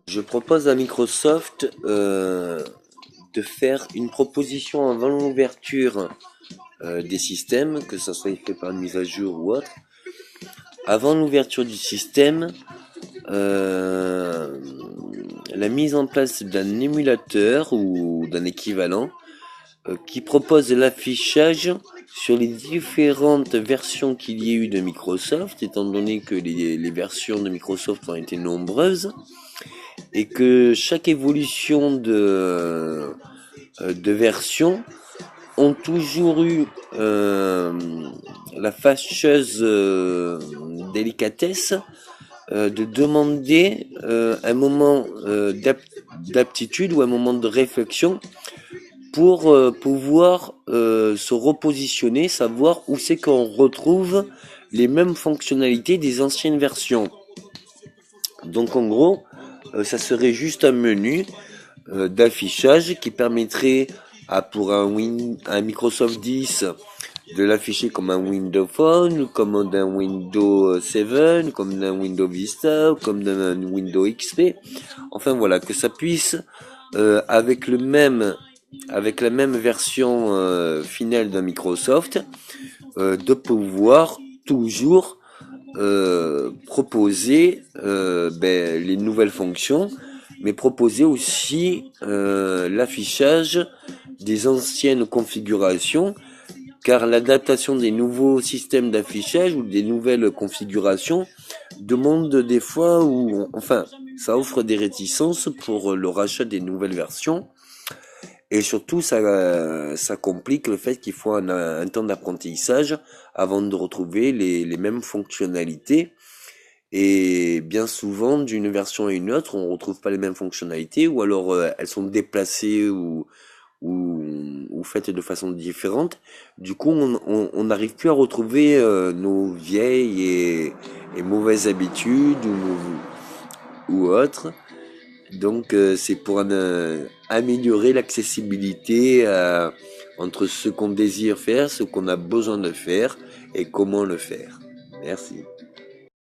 Je propose à Microsoft de faire une proposition avant l'ouverture des systèmes, que ça soit fait par une mise à jour ou autre. Avant l'ouverture du système, la mise en place d'un émulateur ou d'un équivalent qui propose l'affichage sur les différentes versions qu'il y ait eu de Microsoft, étant donné que les versions de Microsoft ont été nombreuses, et que chaque évolution de version ont toujours eu la fâcheuse délicatesse de demander un moment d'aptitude ou un moment de réflexion pour pouvoir se repositionner, savoir où c'est qu'on retrouve les mêmes fonctionnalités des anciennes versions. Donc en gros, ça serait juste un menu d'affichage qui permettrait pour un Microsoft 10 de l'afficher comme un Windows Phone, comme un Windows 7, comme un Windows Vista, comme un Windows XP. Enfin voilà, que ça puisse avec la même version finale d'un Microsoft, de pouvoir toujours proposer les nouvelles fonctions, mais proposer aussi l'affichage des anciennes configurations, car l'adaptation des nouveaux systèmes d'affichage ou des nouvelles configurations demande des fois ça offre des réticences pour le rachat des nouvelles versions. Et surtout, ça complique le fait qu'il faut un temps d'apprentissage avant de retrouver les mêmes fonctionnalités. Et bien souvent, d'une version à une autre, on retrouve pas les mêmes fonctionnalités, ou alors elles sont déplacées ou faites de façon différente. Du coup, on n'arrive plus à retrouver nos vieilles et mauvaises habitudes ou autres. Donc c'est pour améliorer l'accessibilité entre ce qu'on désire faire, ce qu'on a besoin de faire et comment le faire. Merci.